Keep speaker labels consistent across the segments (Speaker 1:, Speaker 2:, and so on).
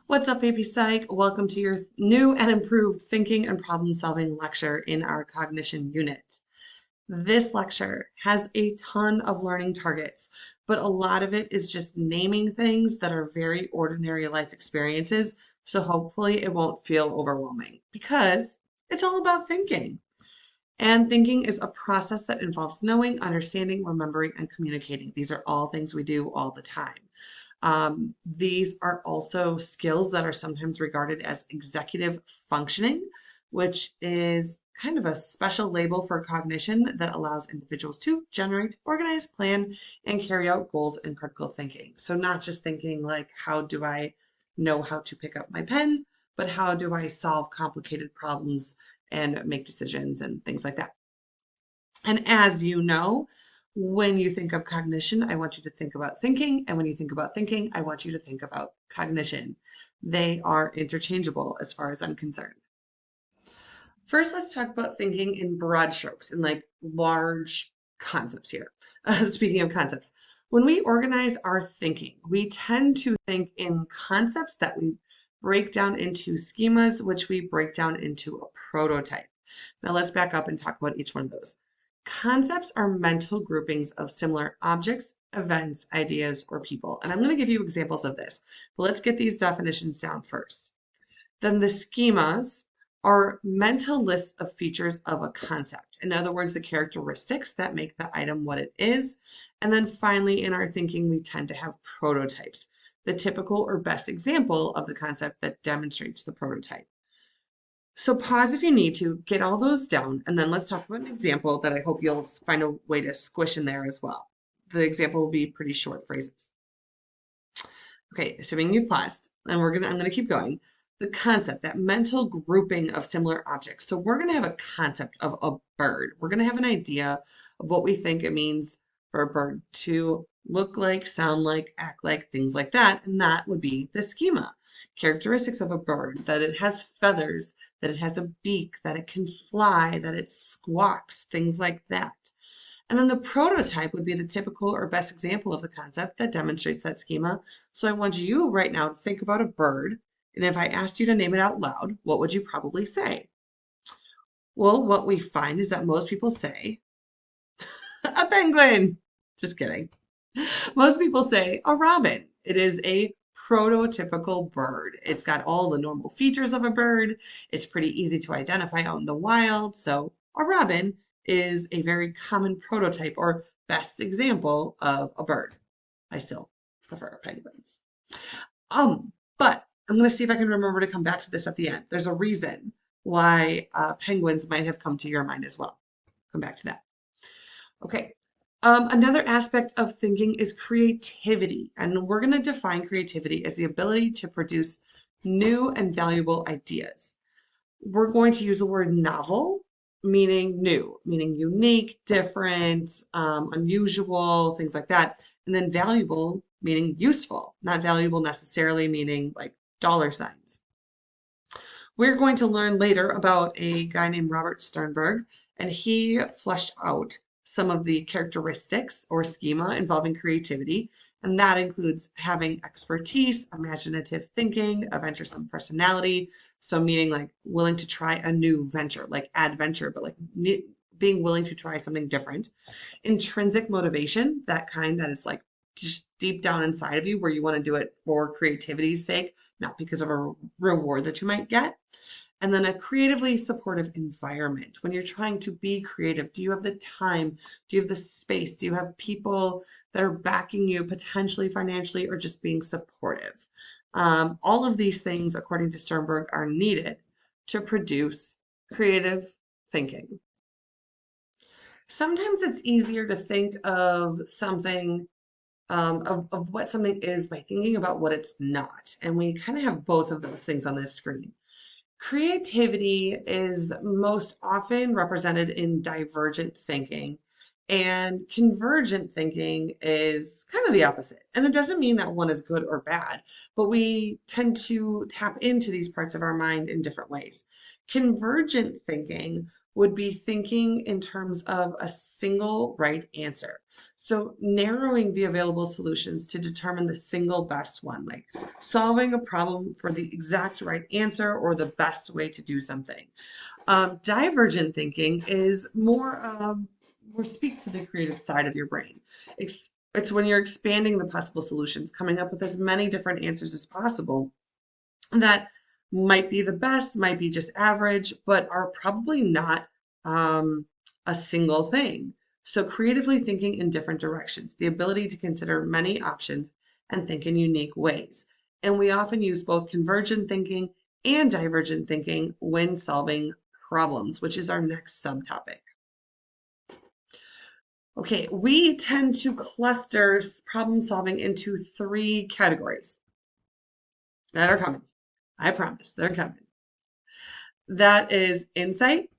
Speaker 1: What's up, AP Psych? Welcome to your new and improved thinking and problem solving lecture in our cognition unit. This lecture has a ton of learning targets, but a lot of it is just naming things that are very ordinary life experiences. So hopefully it won't feel overwhelming because it's all about thinking. And thinking is a process that involves knowing, understanding, remembering, and communicating. These are all things we do all the time. These are also skills that are sometimes regarded as executive functioning, which is kind of a special label for cognition that allows individuals to generate, organize, plan, and carry out goals and critical thinking. So, not just thinking like, how do I know how to pick up my pen, but how do I solve complicated problems and make decisions and things like that. And as you know, when you think of cognition, I want you to think about thinking. And when you think about thinking, I want you to think about cognition. They are interchangeable as far as I'm concerned. First, let's talk about thinking in broad strokes, in like large concepts here. Speaking of concepts, when we organize our thinking, we tend to think in concepts that we break down into schemas, which we break down into a prototype. Now let's back up and talk about each one of those. Concepts are mental groupings of similar objects, events, ideas, or people. And I'm going to give you examples of this, but let's get these definitions down first. Then the schemas are mental lists of features of a concept. In other words, the characteristics that make the item what it is. And then finally, in our thinking, we tend to have prototypes, the typical or best example of the concept that demonstrates the prototype. So pause if you need to, get all those down, and then let's talk about an example that I hope you'll find a way to squish in there as well. The example will be pretty short phrases. Okay, assuming you've paused, and I'm gonna keep going. The concept, that mental grouping of similar objects. So we're gonna have a concept of a bird. We're gonna have an idea of what we think it means for a bird to look like, sound like, act like, things like that, and that would be the schema. Characteristics of a bird, that it has feathers, that it has a beak, that it can fly, that it squawks, things like that. And then the prototype would be the typical or best example of the concept that demonstrates that schema. So I want you right now to think about a bird, and if I asked you to name it out loud, what would you probably say? Well, what we find is that most people say a penguin. Just kidding. Most people say a robin. It is a prototypical bird. It's got all the normal features of a bird. It's pretty easy to identify out in the wild. So a robin is a very common prototype or best example of a bird. I still prefer penguins. But I'm going to see if I can remember to come back to this at the end. There's a reason why penguins might have come to your mind as well. Come back to that. Okay, another aspect of thinking is creativity, and we're going to define creativity as the ability to produce new and valuable ideas. We're going to use the word novel, meaning new, meaning unique, different, unusual, things like that, and then valuable, meaning useful, not valuable necessarily meaning like dollar signs. We're going to learn later about a guy named Robert Sternberg, and he fleshed out some of the characteristics or schema involving creativity, and that includes having expertise, imaginative thinking, a venturesome personality, so meaning like willing to try a new venture, like adventure, but like being willing to try something different. Intrinsic motivation, that kind that is like just deep down inside of you where you want to do it for creativity's sake, not because of a reward that you might get. And then a creatively supportive environment. When you're trying to be creative, do you have the time? Do you have the space? Do you have people that are backing you potentially financially or just being supportive? All of these things, according to Sternberg, are needed to produce creative thinking. Sometimes it's easier to think of something of what something is by thinking about what it's not. And we kind of have both of those things on this screen. Creativity is most often represented in divergent thinking, and convergent thinking is kind of the opposite. And it doesn't mean that one is good or bad, but we tend to tap into these parts of our mind in different ways. Convergent thinking would be thinking in terms of a single right answer. So narrowing the available solutions to determine the single best one, like solving a problem for the exact right answer or the best way to do something. Divergent thinking is more speaks to the creative side of your brain. It's when you're expanding the possible solutions, coming up with as many different answers as possible that might be the best, might be just average, but are probably not um, a single thing. So, creatively thinking in different directions, the ability to consider many options and think in unique ways. And we often use both convergent thinking and divergent thinking when solving problems, which is our next subtopic. Okay, we tend to cluster problem solving into three categories that are coming. I promise they're coming. That is insight,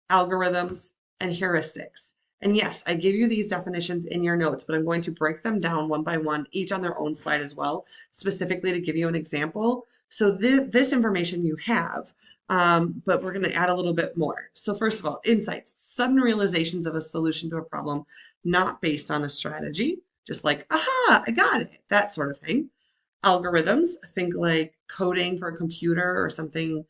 Speaker 1: algorithms, and heuristics. And yes, I give you these definitions in your notes, but I'm going to break them down one by one, each on their own slide as well, specifically to give you an example. So this information you have, but we're going to add a little bit more. So first of all, insights, sudden realizations of a solution to a problem, not based on a strategy, just like, aha, I got it, that sort of thing. Algorithms, think like coding for a computer or something,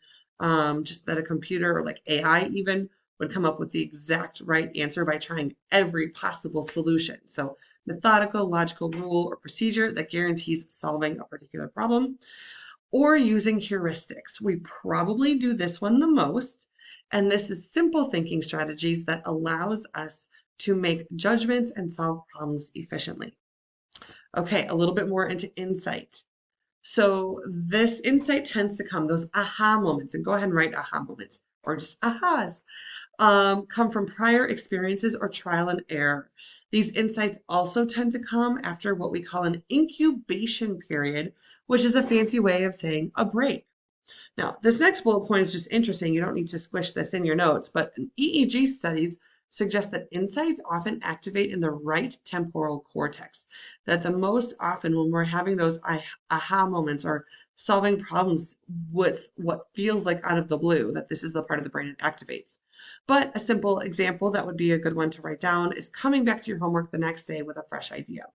Speaker 1: just that a computer or like AI even would come up with the exact right answer by trying every possible solution. So methodical, logical rule or procedure that guarantees solving a particular problem, or using heuristics. We probably do this one the most, and this is simple thinking strategies that allows us to make judgments and solve problems efficiently. Okay, a little bit more into insight. So this insight tends to come, those aha moments, and go ahead and write aha moments or just ahas, come from prior experiences or trial and error. These insights also tend to come after what we call an incubation period, which is a fancy way of saying a break. Now, this next bullet point is just interesting. You don't need to squish this in your notes, but EEG studies suggest that insights often activate in the right temporal cortex. That the most often when we're having those aha moments or solving problems with what feels like out of the blue, that this is the part of the brain it activates. But a simple example that would be a good one to write down is coming back to your homework the next day with a fresh idea.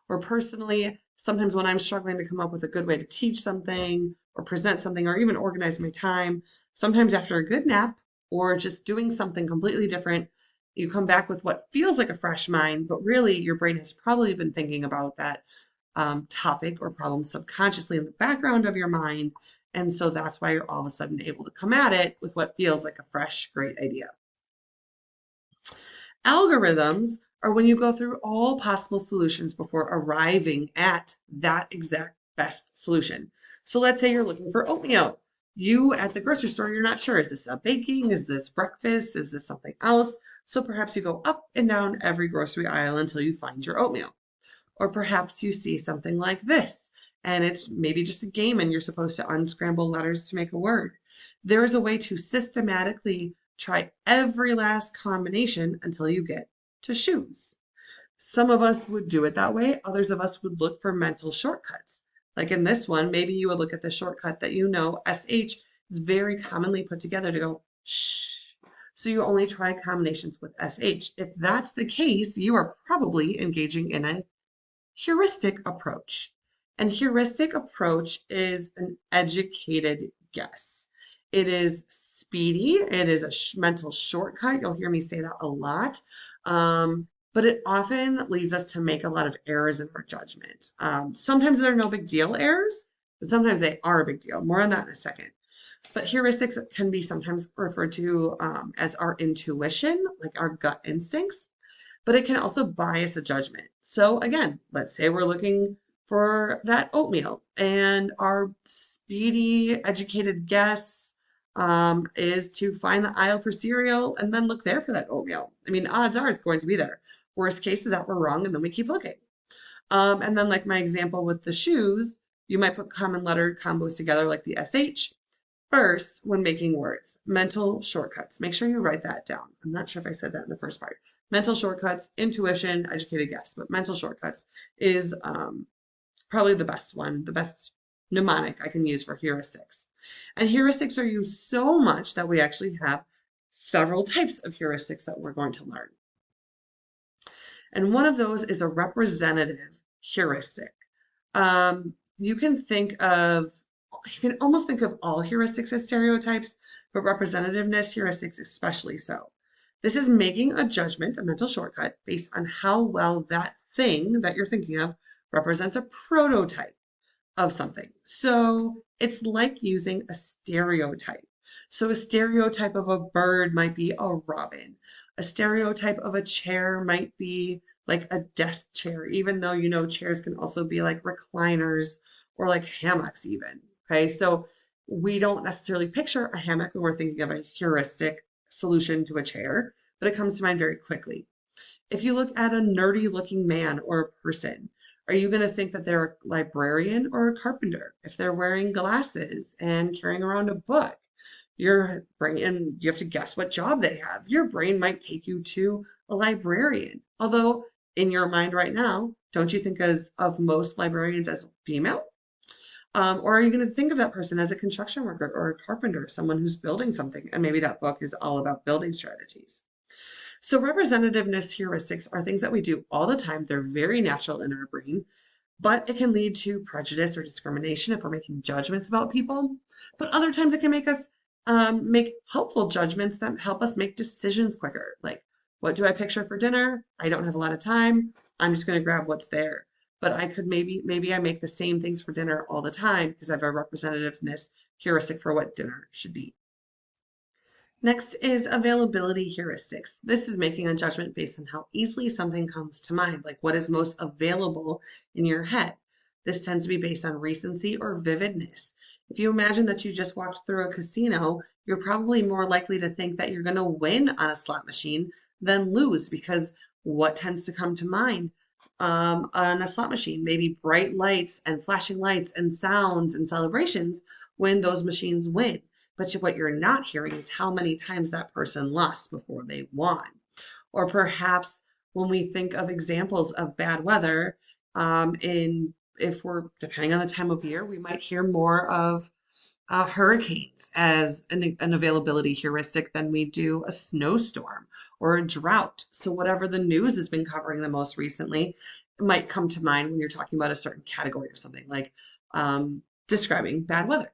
Speaker 1: Or personally, sometimes when I'm struggling to come up with a good way to teach something or present something or even organize my time, sometimes after a good nap or just doing something completely different, you come back with what feels like a fresh mind, but really your brain has probably been thinking about that topic or problem subconsciously in the background of your mind. And so that's why you're all of a sudden able to come at it with what feels like a fresh, great idea. Algorithms are when you go through all possible solutions before arriving at that exact best solution. So let's say you're looking for oatmeal. You at the grocery store, you're not sure, is this a baking? Is this breakfast? Is this something else? So perhaps you go up and down every grocery aisle until you find your oatmeal. Or perhaps you see something like this, and it's maybe just a game and you're supposed to unscramble letters to make a word. There is a way to systematically try every last combination until you get to shoes. Some of us would do it that way. Others of us would look for mental shortcuts. Like in this one, maybe you would look at the shortcut that you know, SH, is very commonly put together to go shh. So you only try combinations with SH. If that's the case, you are probably engaging in a heuristic approach. And heuristic approach is an educated guess. It is speedy. It is a mental shortcut. You'll hear me say that a lot. But it often leads us to make a lot of errors in our judgment. Sometimes they're no big deal errors, but sometimes they are a big deal. More on that in a second. But heuristics can be sometimes referred to as our intuition, like our gut instincts, but it can also bias a judgment. So again, let's say we're looking for that oatmeal and our speedy, educated guess is to find the aisle for cereal and then look there for that oatmeal. I mean, odds are it's going to be there. Worst case is that we're wrong and then we keep looking. And then like my example with the shoes, you might put common letter combos together like the SH. First, when making words, mental shortcuts. Make sure you write that down. I'm not sure if I said that in the first part. Mental shortcuts, intuition, educated guess, but mental shortcuts is probably the best one, the best mnemonic I can use for heuristics. And heuristics are used so much that we actually have several types of heuristics that we're going to learn. And one of those is a representative heuristic. You can almost think of all heuristics as stereotypes, but representativeness heuristics especially so. This is making a judgment, a mental shortcut, based on how well that thing that you're thinking of represents a prototype of something. So it's like using a stereotype. So a stereotype of a bird might be a robin. A stereotype of a chair might be like a desk chair, even though chairs can also be like recliners or like hammocks even. Okay, so we don't necessarily picture a hammock when we're thinking of a heuristic solution to a chair, but it comes to mind very quickly. If you look at a nerdy looking man or a person, are you going to think that they're a librarian or a carpenter? If they're wearing glasses and carrying around a book, your brain, and you have to guess what job they have. Your brain might take you to a librarian. Although in your mind right now, don't you think of most librarians as female? Or are you going to think of that person as a construction worker or a carpenter, someone who's building something? And maybe that book is all about building strategies. So representativeness heuristics are things that we do all the time. They're very natural in our brain, but it can lead to prejudice or discrimination if we're making judgments about people. But other times it can make us make helpful judgments that help us make decisions quicker. Like, what do I picture for dinner? I don't have a lot of time. I'm just going to grab what's there. But I could maybe I make the same things for dinner all the time because I have a representativeness heuristic for what dinner should be. Next is availability heuristics. This is making a judgment based on how easily something comes to mind, like what is most available in your head. This tends to be based on recency or vividness. If you imagine that you just walked through a casino, you're probably more likely to think that you're going to win on a slot machine than lose because what tends to come to mind on a slot machine? Maybe bright lights and flashing lights and sounds and celebrations when those machines win. But what you're not hearing is how many times that person lost before they won. Or perhaps when we think of examples of bad weather, if we're depending on the time of year, we might hear more of hurricanes as an availability heuristic than we do a snowstorm or a drought. So whatever the news has been covering the most recently, it might come to mind when you're talking about a certain category of something like describing bad weather.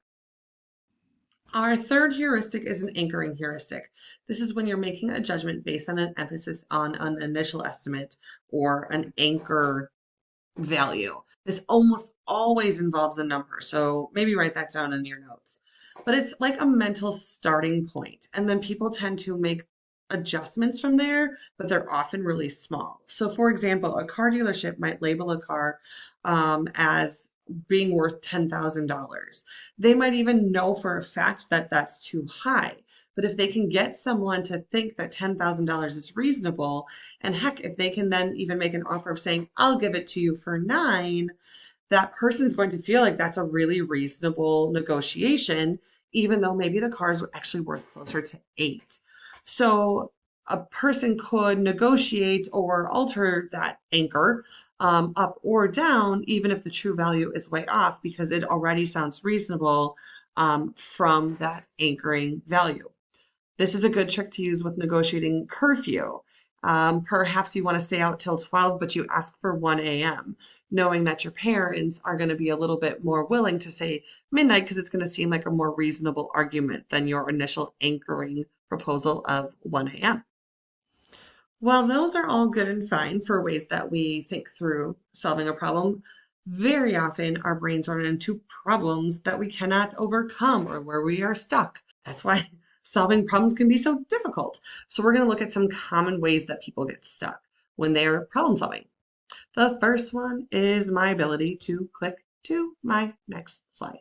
Speaker 1: Our third heuristic is an anchoring heuristic. This is when you're making a judgment based on an emphasis on an initial estimate or an anchor value. This almost always involves a number, so maybe write that down in your notes. But it's like a mental starting point, and then people tend to make adjustments from there, but they're often really small. So, for example, a car dealership might label a car as being worth $10,000. They might even know for a fact that that's too high. But if they can get someone to think that $10,000 is reasonable, and heck, if they can then even make an offer of saying, I'll give it to you for nine, that person's going to feel like that's a really reasonable negotiation, even though maybe the car is actually worth closer to eight. So a person could negotiate or alter that anchor up or down, even if the true value is way off, because it already sounds reasonable from that anchoring value. This is a good trick to use with negotiating curfew. Perhaps you want to stay out till 12, but you ask for 1 a.m., knowing that your parents are going to be a little bit more willing to say midnight because it's going to seem like a more reasonable argument than your initial anchoring proposal of 1 a.m. While those are all good and fine for ways that we think through solving a problem, very often our brains run into problems that we cannot overcome or where we are stuck. That's why solving problems can be so difficult. So we're going to look at some common ways that people get stuck when they are problem solving. The first one is my ability to click to my next slide.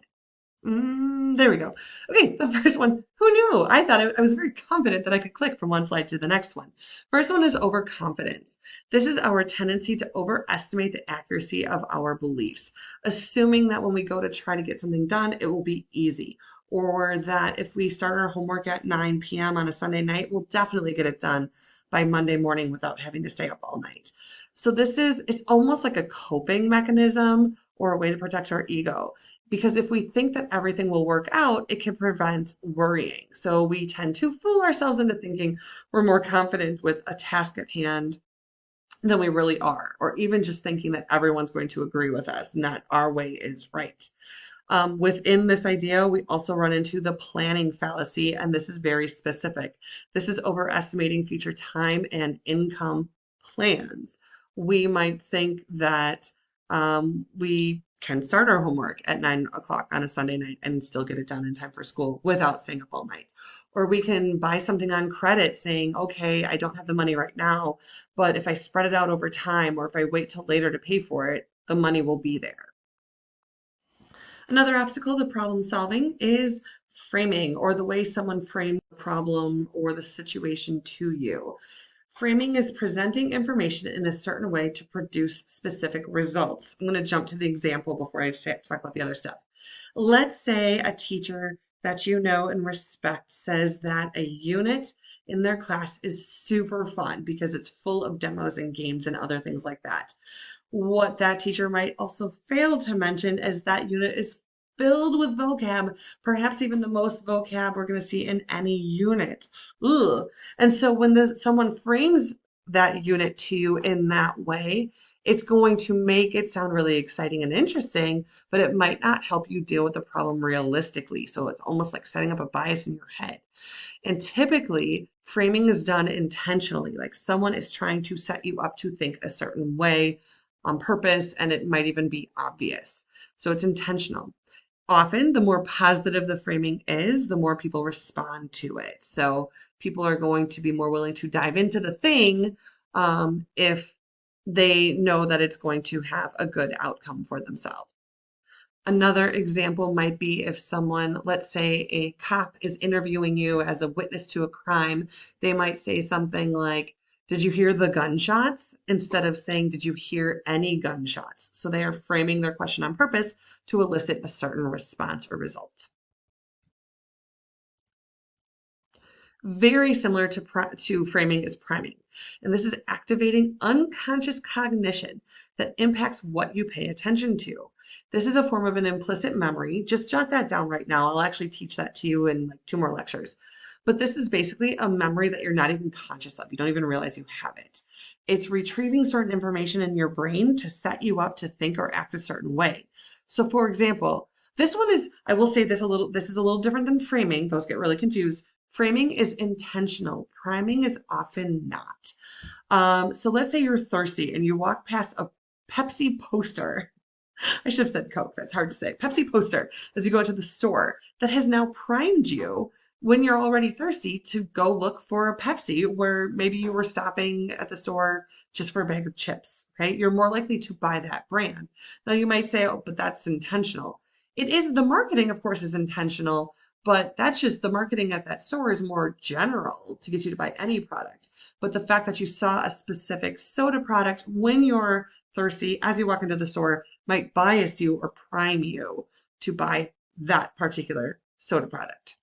Speaker 1: There we go. Okay, the first one. Who knew? I thought I was very confident that I could click from one slide to the next one. First one is overconfidence. This is our tendency to overestimate the accuracy of our beliefs, assuming that when we go to try to get something done, it will be easy, or that if we start our homework at 9 p.m. on a Sunday night, we'll definitely get it done by Monday morning without having to stay up all night. So it's almost like a coping mechanism or a way to protect our ego. Because if we think that everything will work out, it can prevent worrying. So we tend to fool ourselves into thinking we're more confident with a task at hand than we really are, or even just thinking that everyone's going to agree with us and that our way is right. Within this idea, we also run into the planning fallacy, and this is very specific. This is overestimating future time and income plans. We might think that we can start our homework at 9 o'clock on a Sunday night and still get it done in time for school without staying up all night. Or we can buy something on credit saying, okay, I don't have the money right now, but if I spread it out over time or if I wait till later to pay for it, the money will be there. Another obstacle to problem solving is framing, or the way someone frames the problem or the situation to you. Framing is presenting information in a certain way to produce specific results. I'm going to jump to the example before I talk about the other stuff. Let's say a teacher that you know and respect says that a unit in their class is super fun because it's full of demos and games and other things like that. What that teacher might also fail to mention is that unit is filled with vocab, perhaps even the most vocab we're going to see in any unit. Ugh. And so when someone frames that unit to you in that way, it's going to make it sound really exciting and interesting, but it might not help you deal with the problem realistically. So it's almost like setting up a bias in your head. And typically, framing is done intentionally, like someone is trying to set you up to think a certain way on purpose, and it might even be obvious. So it's intentional. Often, the more positive the framing is, the more people respond to it. So people are going to be more willing to dive into the thing if they know that it's going to have a good outcome for themselves. Another example might be if someone, let's say a cop is interviewing you as a witness to a crime, they might say something like, did you hear the gunshots? Instead of saying, did you hear any gunshots? So they are framing their question on purpose to elicit a certain response or result. Very similar to framing is priming. And this is activating unconscious cognition that impacts what you pay attention to. This is a form of an implicit memory. Just jot that down right now. I'll actually teach that to you in like 2 more lectures. But this is basically a memory that you're not even conscious of. You don't even realize you have it. It's retrieving certain information in your brain to set you up to think or act a certain way. So for example, this one is, I will say this is a little different than framing. Those get really confused. Framing is intentional. Priming is often not. So let's say you're thirsty and you walk past a Pepsi poster. I should have said Coke. That's hard to say. Pepsi poster as you go into the store that has now primed you when you're already thirsty to go look for a Pepsi where maybe you were stopping at the store just for a bag of chips. Okay. You're more likely to buy that brand. Now you might say, oh, but that's intentional. It is, the marketing, of course, is intentional, but that's just the marketing at that store is more general to get you to buy any product. But the fact that you saw a specific soda product when you're thirsty as you walk into the store might bias you or prime you to buy that particular soda product.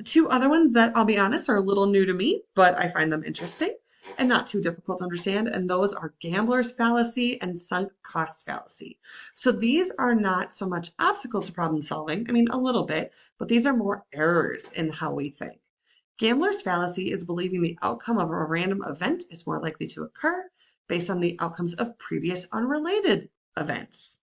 Speaker 1: Two other ones that I'll be honest are a little new to me, but I find them interesting and not too difficult to understand. And those are gambler's fallacy and sunk cost fallacy. So these are not so much obstacles to problem solving. I mean, a little bit, but these are more errors in how we think. Gambler's fallacy is believing the outcome of a random event is more likely to occur based on the outcomes of previous unrelated events.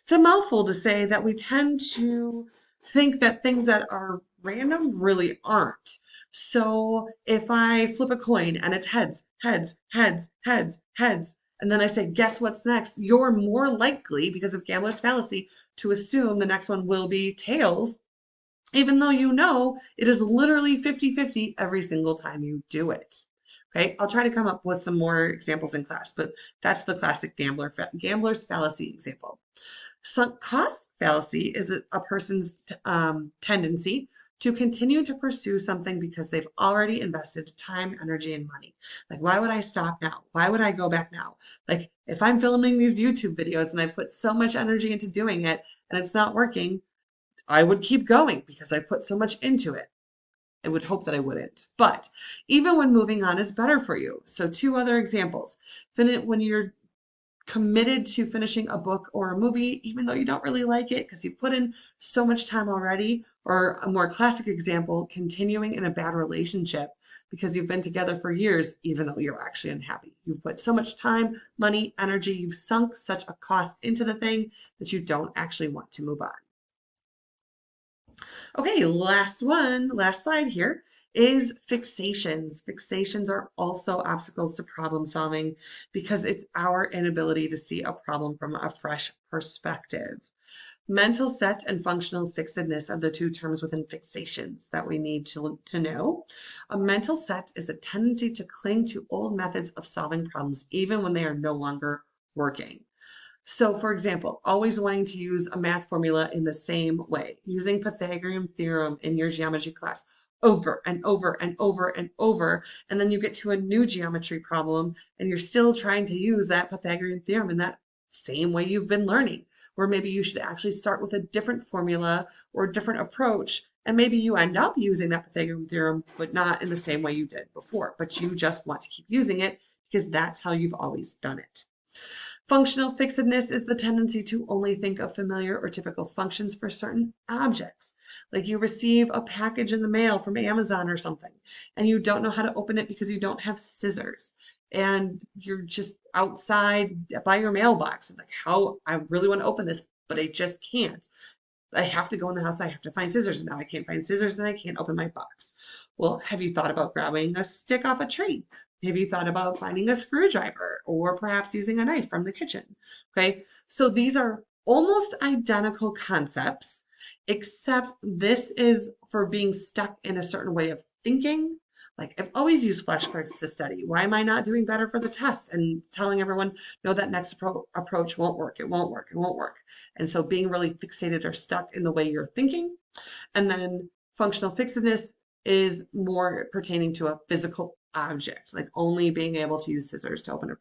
Speaker 1: It's a mouthful to say that we tend to think that things that are random really aren't. So if I flip a coin and it's heads, heads, heads, heads, heads, and then I say, guess what's next? You're more likely, because of gambler's fallacy, to assume the next one will be tails, even though you know it is literally 50-50 every single time you do it. Okay, I'll try to come up with some more examples in class, but that's the classic gambler's fallacy example. Sunk cost fallacy is a person's tendency to continue to pursue something because they've already invested time, energy, and money. Like, why would I stop now? Why would I go back now? Like, if I'm filming these YouTube videos and I've put so much energy into doing it and it's not working, I would keep going because I put so much into it. I would hope that I wouldn't. But even when moving on is better for you. So 2 other examples. When you're committed to finishing a book or a movie, even though you don't really like it because you've put in so much time already. Or a more classic example, continuing in a bad relationship because you've been together for years, even though you're actually unhappy. You've put so much time, money, energy, you've sunk such a cost into the thing that you don't actually want to move on. Okay, last one, last slide here is fixations. Fixations are also obstacles to problem solving because it's our inability to see a problem from a fresh perspective. Mental set and functional fixedness are the two terms within fixations that we need to know. A mental set is a tendency to cling to old methods of solving problems even when they are no longer working. So, for example, always wanting to use a math formula in the same way, using Pythagorean theorem in your geometry class over and over and over and over, and then you get to a new geometry problem and you're still trying to use that Pythagorean theorem in that same way you've been learning, where maybe you should actually start with a different formula or a different approach, and maybe you end up using that Pythagorean theorem, but not in the same way you did before, but you just want to keep using it because that's how you've always done it. Functional fixedness is the tendency to only think of familiar or typical functions for certain objects. Like you receive a package in the mail from Amazon or something, and you don't know how to open it because you don't have scissors. And you're just outside by your mailbox and like, how I really want to open this, but I just can't. I have to go in the house. I have to find scissors. Now I can't find scissors and I can't open my box. Well, have you thought about grabbing a stick off a tree? Have you thought about finding a screwdriver or perhaps using a knife from the kitchen? Okay, so these are almost identical concepts, except this is for being stuck in a certain way of thinking. Like I've always used flashcards to study. Why am I not doing better for the test? And telling everyone, no, that next approach won't work. It won't work. It won't work. And so being really fixated or stuck in the way you're thinking. And then functional fixedness is more pertaining to a physical object, like only being able to use scissors to open a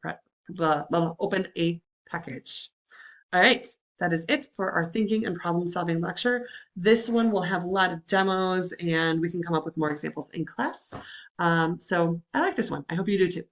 Speaker 1: package. All right, that is it for our thinking and problem solving lecture. This one will have a lot of demos and we can come up with more examples in class. So I like this one. I hope you do too.